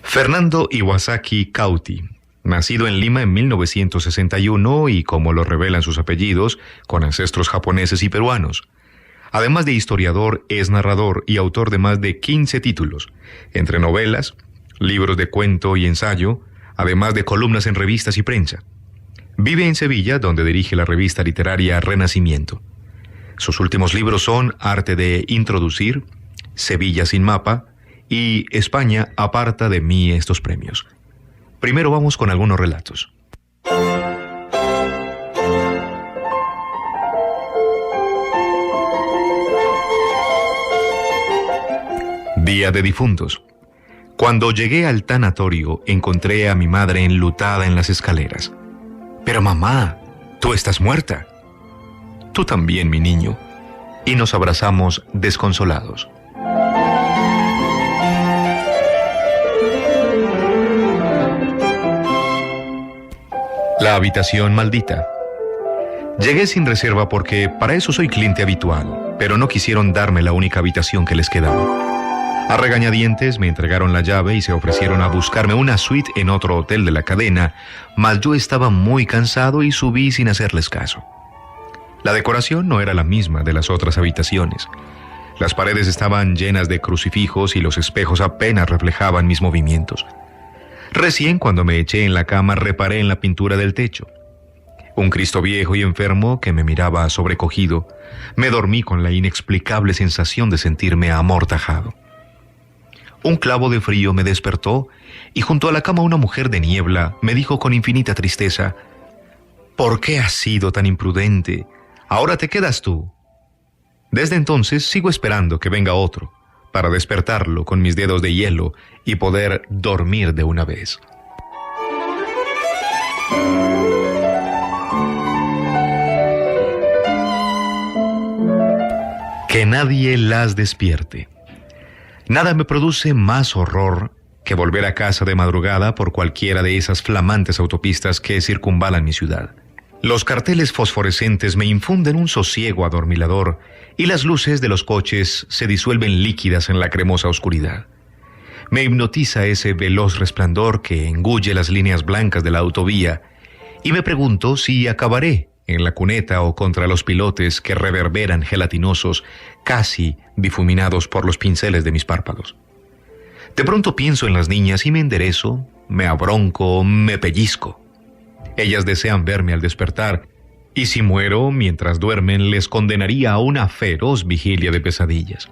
Fernando Iwasaki Cauti, nacido en Lima en 1961 y, como lo revelan sus apellidos, con ancestros japoneses y peruanos. Además de historiador, es narrador y autor de más de 15 títulos, entre novelas, libros de cuento y ensayo, además de columnas en revistas y prensa. Vive en Sevilla, donde dirige la revista literaria Renacimiento. Sus últimos libros son Arte de Introducir, Sevilla sin mapa y España aparta de mí estos premios. Primero vamos con algunos relatos. Día de Difuntos. Cuando llegué al tanatorio, encontré a mi madre enlutada en las escaleras. Pero mamá, tú estás muerta. Tú también, mi niño. Y nos abrazamos desconsolados. La habitación maldita. Llegué sin reserva porque para eso soy cliente habitual, pero no quisieron darme la única habitación que les quedaba. A regañadientes me entregaron la llave y se ofrecieron a buscarme una suite en otro hotel de la cadena, mas yo estaba muy cansado y subí sin hacerles caso. La decoración no era la misma de las otras habitaciones. Las paredes estaban llenas de crucifijos y los espejos apenas reflejaban mis movimientos. Recién cuando me eché en la cama reparé en la pintura del techo. Un Cristo viejo y enfermo que me miraba sobrecogido. Me dormí con la inexplicable sensación de sentirme amortajado. Un clavo de frío me despertó y junto a la cama una mujer de niebla me dijo con infinita tristeza: ¿por qué has sido tan imprudente? Ahora te quedas tú. Desde entonces sigo esperando que venga otro, para despertarlo con mis dedos de hielo y poder dormir de una vez. Que nadie las despierte. Nada me produce más horror que volver a casa de madrugada por cualquiera de esas flamantes autopistas que circunvalan mi ciudad. Los carteles fosforescentes me infunden un sosiego adormilador y las luces de los coches se disuelven líquidas en la cremosa oscuridad. Me hipnotiza ese veloz resplandor que engulle las líneas blancas de la autovía y me pregunto si acabaré en la cuneta o contra los pilotes que reverberan gelatinosos, casi difuminados por los pinceles de mis párpados. De pronto pienso en las niñas y me enderezo, me abronco, me pellizco. Ellas desean verme al despertar, y si muero mientras duermen les condenaría a una feroz vigilia de pesadillas.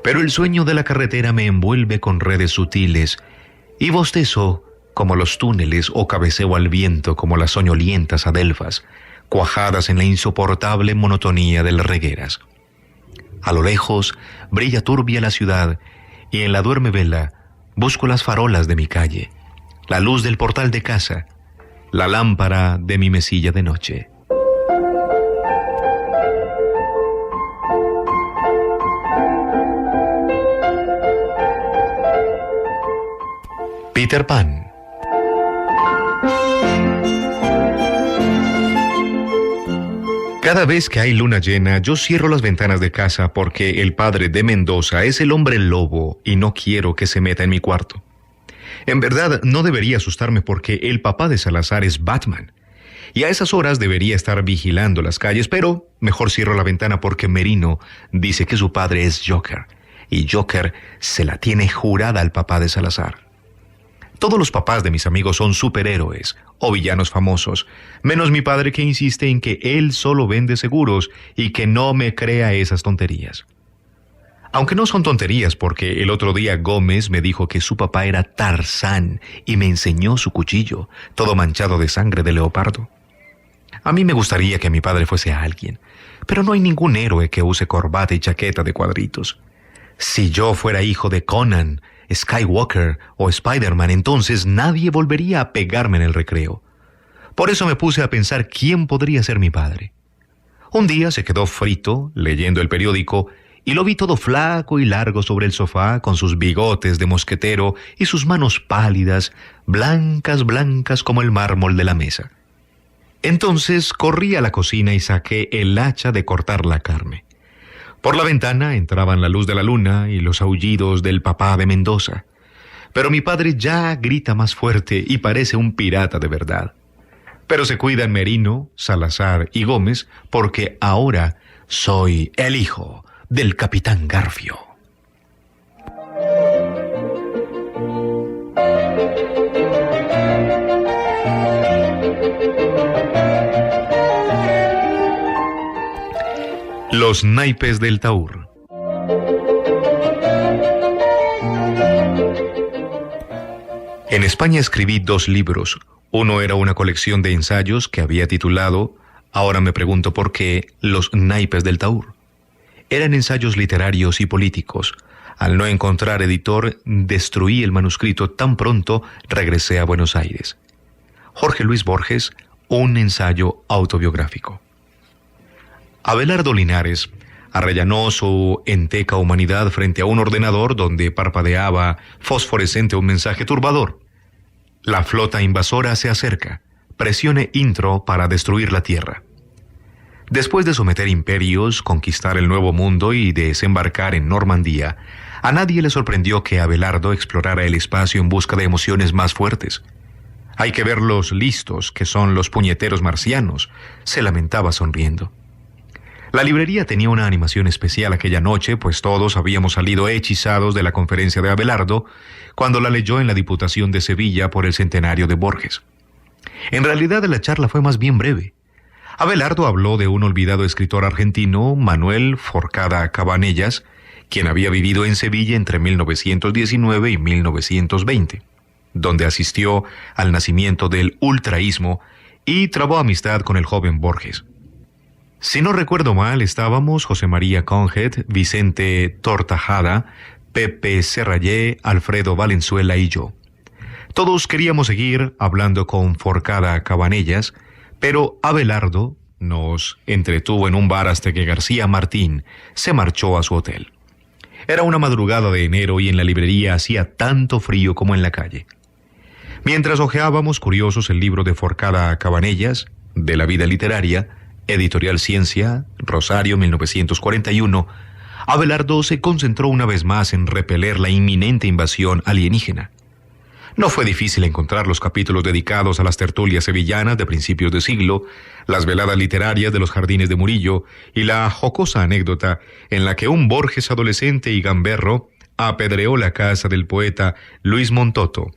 Pero el sueño de la carretera me envuelve con redes sutiles, y bostezo como los túneles o cabeceo al viento como las soñolientas adelfas, cuajadas en la insoportable monotonía de las regueras. A lo lejos brilla turbia la ciudad, y en la duerme vela busco las farolas de mi calle, la luz del portal de casa, la lámpara de mi mesilla de noche. Peter Pan. Cada vez que hay luna llena, yo cierro las ventanas de casa porque el padre de Mendoza es el hombre lobo y no quiero que se meta en mi cuarto. En verdad, no debería asustarme porque el papá de Salazar es Batman. Y a esas horas debería estar vigilando las calles, pero mejor cierro la ventana porque Merino dice que su padre es Joker. Y Joker se la tiene jurada al papá de Salazar. Todos los papás de mis amigos son superhéroes o villanos famosos, menos mi padre que insiste en que él solo vende seguros y que no me crea esas tonterías. Aunque no son tonterías porque el otro día Gómez me dijo que su papá era Tarzán y me enseñó su cuchillo, todo manchado de sangre de leopardo. A mí me gustaría que mi padre fuese alguien, pero no hay ningún héroe que use corbata y chaqueta de cuadritos. Si yo fuera hijo de Conan, Skywalker o Spider-Man, entonces nadie volvería a pegarme en el recreo. Por eso me puse a pensar quién podría ser mi padre. Un día se quedó frito leyendo el periódico y lo vi todo flaco y largo sobre el sofá con sus bigotes de mosquetero y sus manos pálidas, blancas, blancas como el mármol de la mesa. Entonces corrí a la cocina y saqué el hacha de cortar la carne. Por la ventana entraban la luz de la luna y los aullidos del papá de Mendoza. Pero mi padre ya grita más fuerte y parece un pirata de verdad. Pero se cuidan Merino, Salazar y Gómez porque ahora soy el hijo del capitán Garfio. Los naipes del Taur. En España escribí 2 libros. Uno era una colección de ensayos que había titulado, ahora me pregunto por qué, Los naipes del Taur. Eran ensayos literarios y políticos. Al no encontrar editor, destruí el manuscrito tan pronto regresé a Buenos Aires. Jorge Luis Borges, un ensayo autobiográfico. Abelardo Linares arrellanó su enteca humanidad frente a un ordenador donde parpadeaba fosforescente un mensaje turbador. La flota invasora se acerca. Presione intro para destruir la Tierra. Después de someter imperios, conquistar el Nuevo Mundo y desembarcar en Normandía, a nadie le sorprendió que Abelardo explorara el espacio en busca de emociones más fuertes. Hay que ver los listos que son los puñeteros marcianos, se lamentaba sonriendo. La librería tenía una animación especial aquella noche, pues todos habíamos salido hechizados de la conferencia de Abelardo cuando la leyó en la Diputación de Sevilla por el centenario de Borges. En realidad la charla fue más bien breve. Abelardo habló de un olvidado escritor argentino, Manuel Forcada Cabanellas, quien había vivido en Sevilla entre 1919 y 1920, donde asistió al nacimiento del ultraísmo y trabó amistad con el joven Borges. Si no recuerdo mal, estábamos José María Conget, Vicente Tortajada, Pepe Serrayé, Alfredo Valenzuela y yo. Todos queríamos seguir hablando con Forcada Cabanellas, pero Abelardo nos entretuvo en un bar hasta que García Martín se marchó a su hotel. Era una madrugada de enero y en la librería hacía tanto frío como en la calle. Mientras hojeábamos curiosos el libro de Forcada Cabanellas, de la vida literaria, Editorial Ciencia, Rosario, 1941, Abelardo se concentró una vez más en repeler la inminente invasión alienígena. No fue difícil encontrar los capítulos dedicados a las tertulias sevillanas de principios de siglo, las veladas literarias de los jardines de Murillo y la jocosa anécdota en la que un Borges adolescente y gamberro apedreó la casa del poeta Luis Montoto,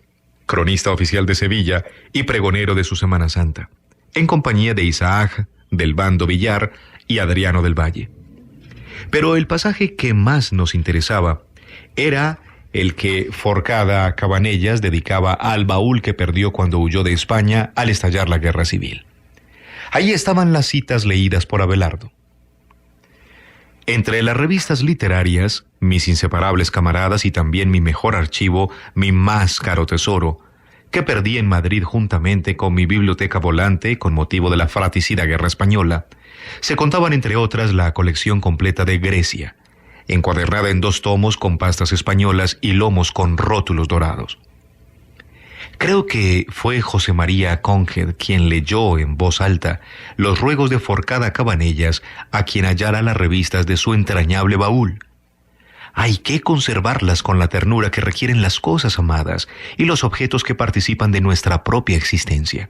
cronista oficial de Sevilla y pregonero de su Semana Santa, en compañía de Isaac del Bando Villar y Adriano del Valle. Pero el pasaje que más nos interesaba era el que Forcada Cabanellas dedicaba al baúl que perdió cuando huyó de España al estallar la Guerra Civil. Allí estaban las citas leídas por Abelardo. Entre las revistas literarias, mis inseparables camaradas y también mi mejor archivo, mi más caro tesoro, que perdí en Madrid juntamente con mi biblioteca volante con motivo de la fratricida Guerra Española, se contaban entre otras la colección completa de Grecia, encuadernada en 2 tomos con pastas españolas y lomos con rótulos dorados. Creo que fue José María Conget quien leyó en voz alta los ruegos de Forcada Cabanellas a quien hallara las revistas de su entrañable baúl. Hay que conservarlas con la ternura que requieren las cosas amadas y los objetos que participan de nuestra propia existencia.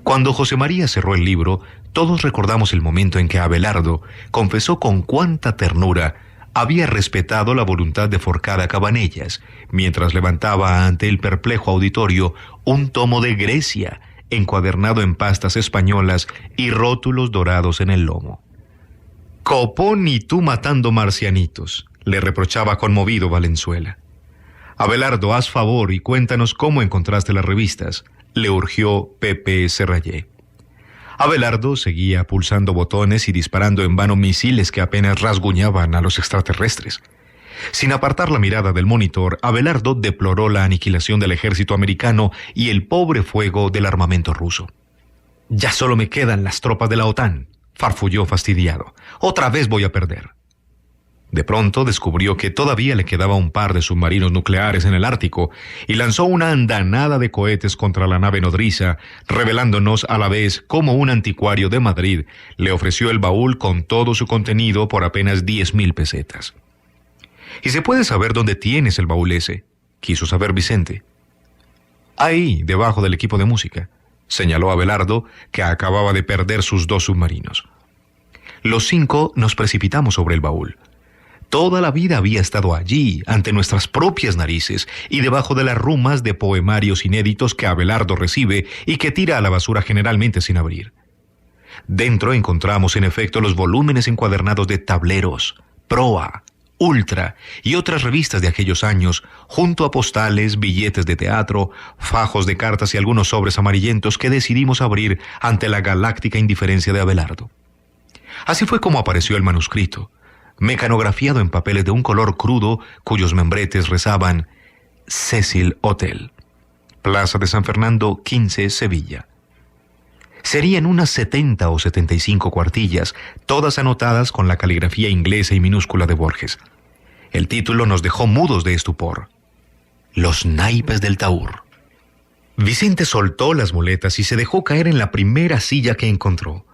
Cuando José María cerró el libro, todos recordamos el momento en que Abelardo confesó con cuánta ternura había respetado la voluntad de Forcada Cabanellas, mientras levantaba ante el perplejo auditorio un tomo de Grecia, encuadernado en pastas españolas y rótulos dorados en el lomo. «Copón y tú matando marcianitos», le reprochaba conmovido Valenzuela. «Abelardo, haz favor y cuéntanos cómo encontraste las revistas», le urgió Pepe Serrayé. Abelardo seguía pulsando botones y disparando en vano misiles que apenas rasguñaban a los extraterrestres. Sin apartar la mirada del monitor, Abelardo deploró la aniquilación del ejército americano y el pobre fuego del armamento ruso. «Ya solo me quedan las tropas de la OTAN», farfulló fastidiado. «Otra vez voy a perder». De pronto descubrió que todavía le quedaba un par de submarinos nucleares en el Ártico y lanzó una andanada de cohetes contra la nave nodriza, revelándonos a la vez cómo un anticuario de Madrid le ofreció el baúl con todo su contenido por apenas 10,000 pesetas. «¿Y se puede saber dónde tienes el baúl ese?», quiso saber Vicente. Ahí, debajo del equipo de música, señaló Abelardo, que acababa de perder sus 2 submarinos. Los 5 nos precipitamos sobre el baúl. Toda la vida había estado allí, ante nuestras propias narices, y debajo de las rumas de poemarios inéditos que Abelardo recibe y que tira a la basura generalmente sin abrir. Dentro encontramos en efecto los volúmenes encuadernados de Tableros, Proa, Ultra y otras revistas de aquellos años, junto a postales, billetes de teatro, fajos de cartas y algunos sobres amarillentos que decidimos abrir ante la galáctica indiferencia de Abelardo. Así fue como apareció el manuscrito, mecanografiado en papeles de un color crudo cuyos membretes rezaban Cecil Hotel, Plaza de San Fernando, 15, Sevilla. Serían unas 70 o 75 cuartillas, todas anotadas con la caligrafía inglesa y minúscula de Borges. El título nos dejó mudos de estupor. Los naipes del Taur. Vicente soltó las muletas y se dejó caer en la primera silla que encontró.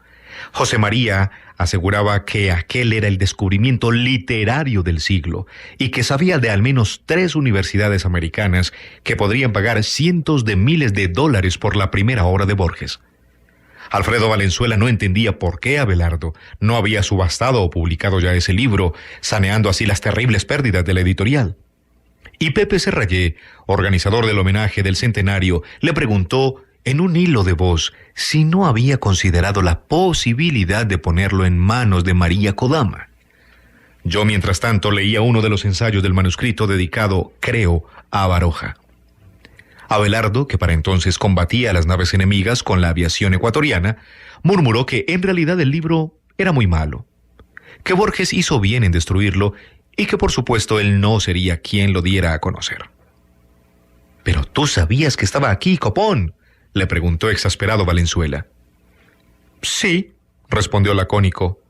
José María aseguraba que aquel era el descubrimiento literario del siglo y que sabía de al menos 3 universidades americanas que podrían pagar cientos de miles de dólares por la primera obra de Borges. Alfredo Valenzuela no entendía por qué Abelardo no había subastado o publicado ya ese libro, saneando así las terribles pérdidas de la editorial. Y Pepe Serrayé, organizador del homenaje del centenario, le preguntó en un hilo de voz si no había considerado la posibilidad de ponerlo en manos de María Kodama. Yo, mientras tanto, leía uno de los ensayos del manuscrito dedicado, creo, a Baroja. Abelardo, que para entonces combatía a las naves enemigas con la aviación ecuatoriana, murmuró que en realidad el libro era muy malo, que Borges hizo bien en destruirlo y que por supuesto él no sería quien lo diera a conocer. «¿Pero tú sabías que estaba aquí, copón?», le preguntó exasperado Valenzuela. «Sí», respondió lacónico.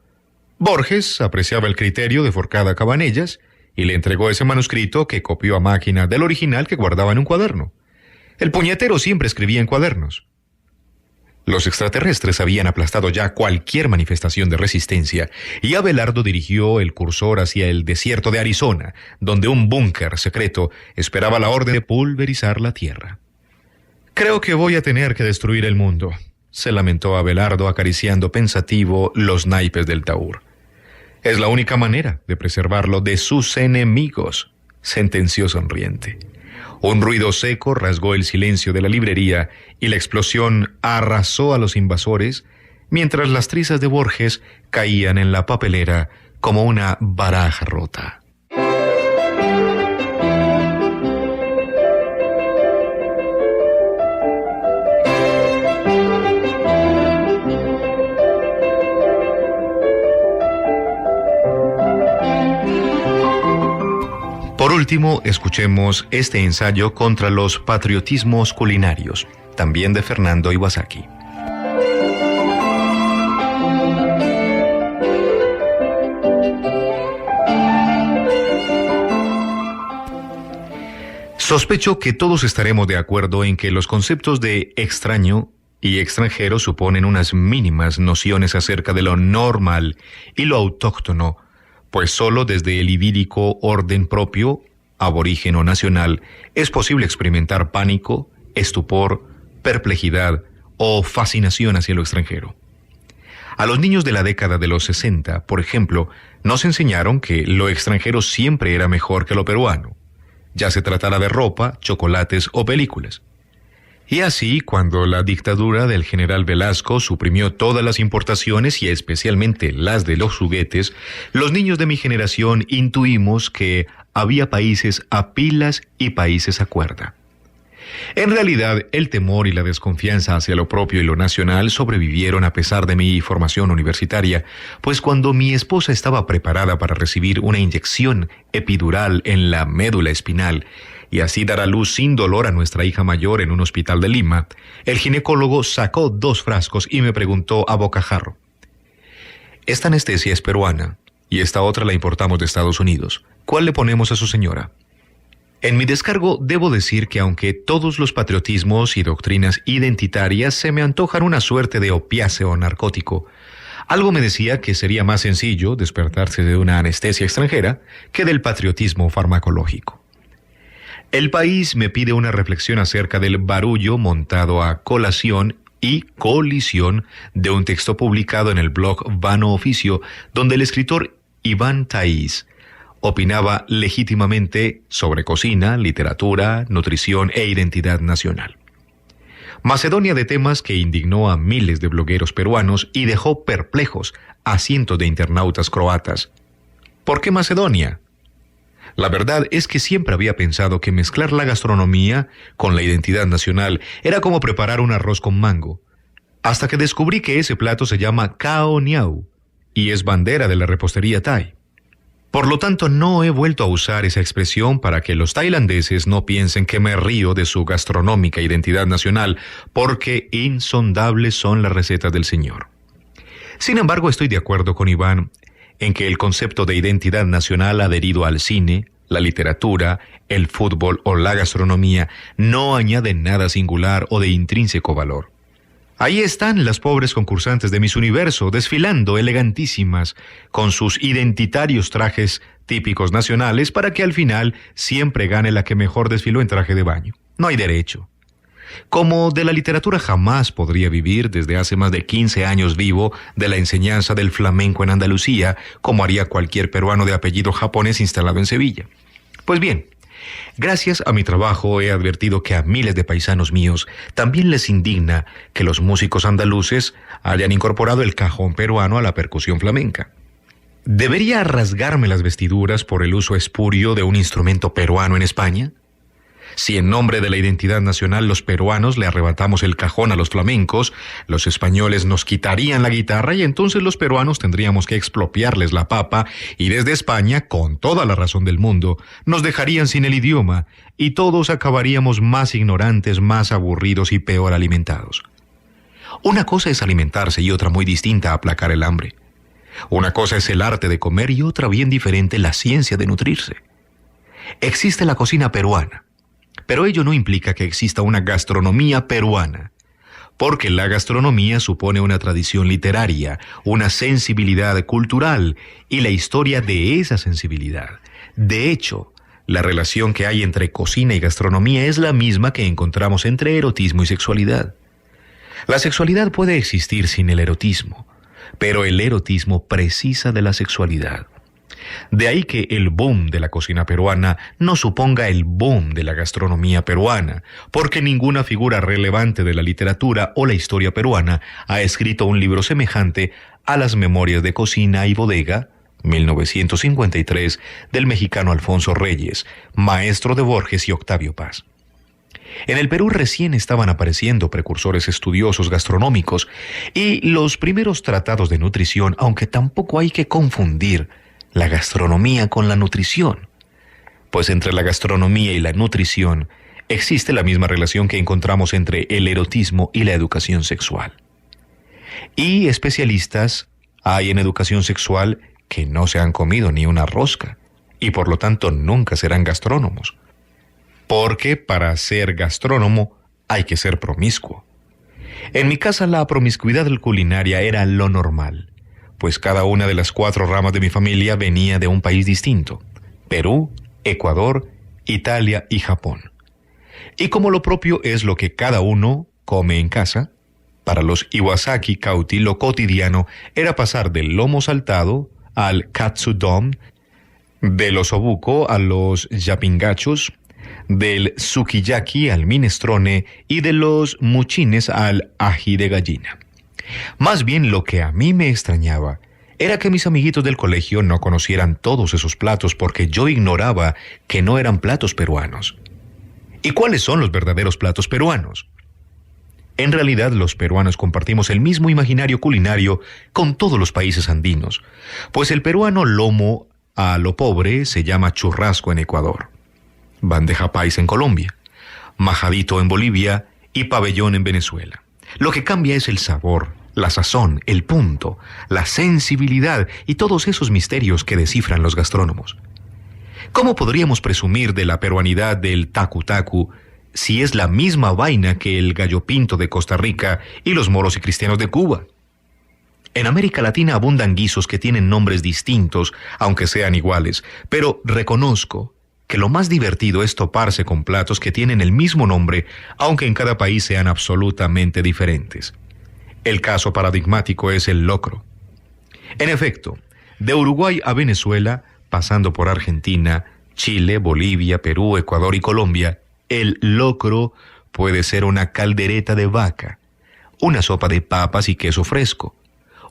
Borges apreciaba el criterio de Forcada Cabanellas y le entregó ese manuscrito que copió a máquina del original que guardaba en un cuaderno. El puñetero siempre escribía en cuadernos. Los extraterrestres habían aplastado ya cualquier manifestación de resistencia y Abelardo dirigió el cursor hacia el desierto de Arizona, donde un búnker secreto esperaba la orden de pulverizar la Tierra. «Creo que voy a tener que destruir el mundo», se lamentó Abelardo acariciando pensativo los naipes del Taur. «Es la única manera de preservarlo de sus enemigos», sentenció sonriente. Un ruido seco rasgó el silencio de la librería y la explosión arrasó a los invasores, mientras las trizas de Borges caían en la papelera como una baraja rota. Por último, escuchemos este ensayo contra los patriotismos culinarios, también de Fernando Iwasaki. Sospecho que todos estaremos de acuerdo en que los conceptos de extraño y extranjero suponen unas mínimas nociones acerca de lo normal y lo autóctono, pues solo desde el idílico orden propio, aborigen o nacional, es posible experimentar pánico, estupor, perplejidad o fascinación hacia lo extranjero. A los niños de la década de los 60, por ejemplo, nos enseñaron que lo extranjero siempre era mejor que lo peruano, ya se tratara de ropa, chocolates o películas. Y así, cuando la dictadura del general Velasco suprimió todas las importaciones y especialmente las de los juguetes, los niños de mi generación intuimos que había países a pilas y países a cuerda. En realidad, el temor y la desconfianza hacia lo propio y lo nacional sobrevivieron a pesar de mi formación universitaria, pues cuando mi esposa estaba preparada para recibir una inyección epidural en la médula espinal, y así dar a luz sin dolor a nuestra hija mayor en un hospital de Lima, el ginecólogo sacó 2 frascos y me preguntó a bocajarro: «Esta anestesia es peruana y esta otra la importamos de Estados Unidos. ¿Cuál le ponemos a su señora?». En mi descargo debo decir que aunque todos los patriotismos y doctrinas identitarias se me antojan una suerte de opiáceo narcótico, algo me decía que sería más sencillo despertarse de una anestesia extranjera que del patriotismo farmacológico. El País me pide una reflexión acerca del barullo montado a colación y colisión de un texto publicado en el blog Vano Oficio, donde el escritor Iván Thaís opinaba legítimamente sobre cocina, literatura, nutrición e identidad nacional. Macedonia de temas que indignó a miles de blogueros peruanos y dejó perplejos a cientos de internautas croatas. ¿Por qué Macedonia? La verdad es que siempre había pensado que mezclar la gastronomía con la identidad nacional era como preparar un arroz con mango, hasta que descubrí que ese plato se llama khao niao y es bandera de la repostería thai. Por lo tanto, no he vuelto a usar esa expresión para que los tailandeses no piensen que me río de su gastronómica identidad nacional, porque insondables son las recetas del señor. Sin embargo, estoy de acuerdo con Iván en que el concepto de identidad nacional adherido al cine, la literatura, el fútbol o la gastronomía no añade nada singular o de intrínseco valor. Ahí están las pobres concursantes de Miss Universo desfilando elegantísimas con sus identitarios trajes típicos nacionales para que al final siempre gane la que mejor desfiló en traje de baño. No hay derecho. Como de la literatura jamás podría vivir desde hace más de 15 años vivo de la enseñanza del flamenco en Andalucía, como haría cualquier peruano de apellido japonés instalado en Sevilla. Pues bien, gracias a mi trabajo he advertido que a miles de paisanos míos también les indigna que los músicos andaluces hayan incorporado el cajón peruano a la percusión flamenca. ¿Debería rasgarme las vestiduras por el uso espurio de un instrumento peruano en España? Si en nombre de la identidad nacional los peruanos le arrebatamos el cajón a los flamencos, los españoles nos quitarían la guitarra y entonces los peruanos tendríamos que expropiarles la papa y desde España, con toda la razón del mundo, nos dejarían sin el idioma y todos acabaríamos más ignorantes, más aburridos y peor alimentados. Una cosa es alimentarse y otra muy distinta aplacar el hambre. Una cosa es el arte de comer y otra bien diferente la ciencia de nutrirse. Existe la cocina peruana. Pero ello no implica que exista una gastronomía peruana, porque la gastronomía supone una tradición literaria, una sensibilidad cultural y la historia de esa sensibilidad. De hecho, la relación que hay entre cocina y gastronomía es la misma que encontramos entre erotismo y sexualidad. La sexualidad puede existir sin el erotismo, pero el erotismo precisa de la sexualidad. De ahí que el boom de la cocina peruana no suponga el boom de la gastronomía peruana, porque ninguna figura relevante de la literatura o la historia peruana ha escrito un libro semejante a las Memorias de Cocina y Bodega, 1953, del mexicano Alfonso Reyes, maestro de Borges y Octavio Paz. En el Perú recién estaban apareciendo precursores estudiosos gastronómicos y los primeros tratados de nutrición, aunque tampoco hay que confundir la gastronomía con la nutrición, pues entre la gastronomía y la nutrición existe la misma relación que encontramos entre el erotismo y la educación sexual. Y especialistas hay en educación sexual que no se han comido ni una rosca y por lo tanto nunca serán gastrónomos, porque para ser gastrónomo hay que ser promiscuo. En mi casa la promiscuidad culinaria era lo normal, pues cada una de las 4 ramas de mi familia venía de un país distinto: Perú, Ecuador, Italia y Japón. Y como lo propio es lo que cada uno come en casa, para los Iwasaki Cauti lo cotidiano era pasar del lomo saltado al katsudon, del osobuco a los yapingachos, del sukiyaki al minestrone y de los muchines al ají de gallina. Más bien lo que a mí me extrañaba era que mis amiguitos del colegio no conocieran todos esos platos porque yo ignoraba que no eran platos peruanos. ¿Y cuáles son los verdaderos platos peruanos? En realidad los peruanos compartimos el mismo imaginario culinario con todos los países andinos, pues el peruano lomo a lo pobre se llama churrasco en Ecuador, bandeja paisa en Colombia, majadito en Bolivia y pabellón en Venezuela. Lo que cambia es el sabor, la sazón, el punto, la sensibilidad y todos esos misterios que descifran los gastrónomos. ¿Cómo podríamos presumir de la peruanidad del tacu tacu si es la misma vaina que el gallo pinto de Costa Rica y los moros y cristianos de Cuba? En América Latina abundan guisos que tienen nombres distintos, aunque sean iguales, pero reconozco que lo más divertido es toparse con platos que tienen el mismo nombre, aunque en cada país sean absolutamente diferentes. El caso paradigmático es el locro. En efecto, de Uruguay a Venezuela, pasando por Argentina, Chile, Bolivia, Perú, Ecuador y Colombia, el locro puede ser una caldereta de vaca, una sopa de papas y queso fresco,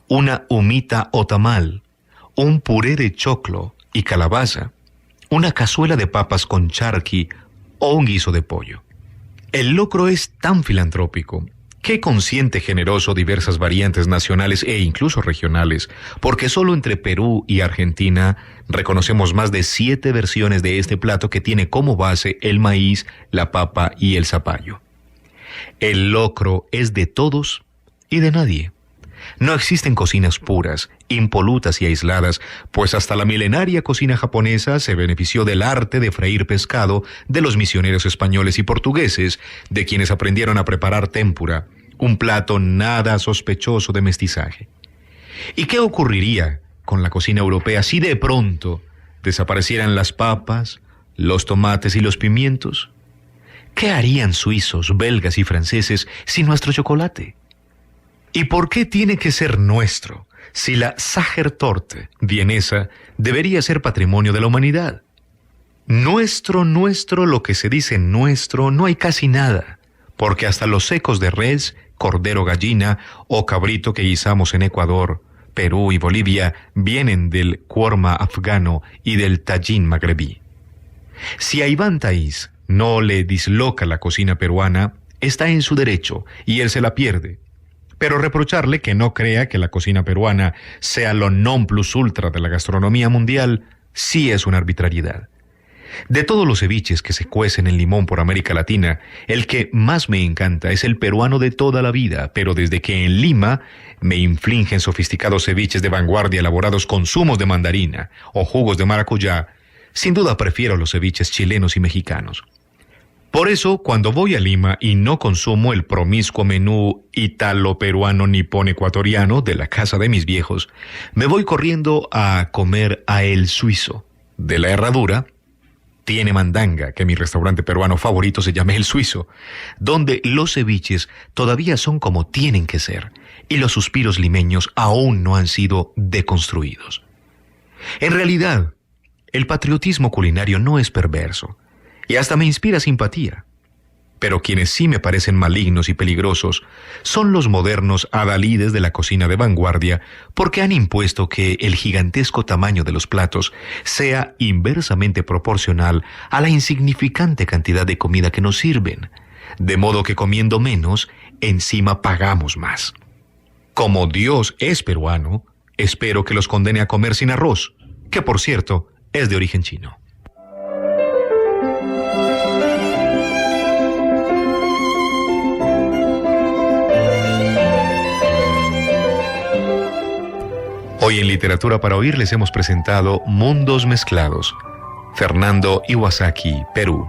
una humita o tamal, un puré de choclo y calabaza, una cazuela de papas con charqui o un guiso de pollo. El locro es tan filantrópico que consiente generoso diversas variantes nacionales e incluso regionales, porque solo entre Perú y Argentina reconocemos más de 7 versiones de este plato que tiene como base el maíz, la papa y el zapallo. El locro es de todos y de nadie. No existen cocinas puras, impolutas y aisladas, pues hasta la milenaria cocina japonesa se benefició del arte de freír pescado de los misioneros españoles y portugueses, de quienes aprendieron a preparar tempura, un plato nada sospechoso de mestizaje. ¿Y qué ocurriría con la cocina europea si de pronto desaparecieran las papas, los tomates y los pimientos? ¿Qué harían suizos, belgas y franceses sin nuestro chocolate? ¿Y por qué tiene que ser nuestro si la Sachertorte vienesa debería ser patrimonio de la humanidad? Nuestro, lo que se dice nuestro, no hay casi nada, porque hasta los secos de res, cordero, gallina o cabrito que guisamos en Ecuador, Perú y Bolivia vienen del korma afgano y del tajín magrebí. Si a Iván Taiz no le disloca la cocina peruana, está en su derecho y él se la pierde. Pero reprocharle que no crea que la cocina peruana sea lo non plus ultra de la gastronomía mundial sí es una arbitrariedad. De todos los ceviches que se cuecen en limón por América Latina, el que más me encanta es el peruano de toda la vida, pero desde que en Lima me infligen sofisticados ceviches de vanguardia elaborados con zumos de mandarina o jugos de maracuyá, sin duda prefiero los ceviches chilenos y mexicanos. Por eso, cuando voy a Lima y no consumo el promiscuo menú italo-peruano-nipón-ecuatoriano de la casa de mis viejos, me voy corriendo a comer a El Suizo. De la Herradura, tiene mandanga, que mi restaurante peruano favorito se llama El Suizo, donde los ceviches todavía son como tienen que ser, y los suspiros limeños aún no han sido deconstruidos. En realidad, el patriotismo culinario no es perverso, y hasta me inspira simpatía. Pero quienes sí me parecen malignos y peligrosos son los modernos adalides de la cocina de vanguardia, porque han impuesto que el gigantesco tamaño de los platos sea inversamente proporcional a la insignificante cantidad de comida que nos sirven, de modo que comiendo menos, encima pagamos más. Como Dios es peruano, espero que los condene a comer sin arroz, que por cierto es de origen chino. Hoy en Literatura para Oír les hemos presentado Mundos Mezclados. Fernando Iwasaki, Perú.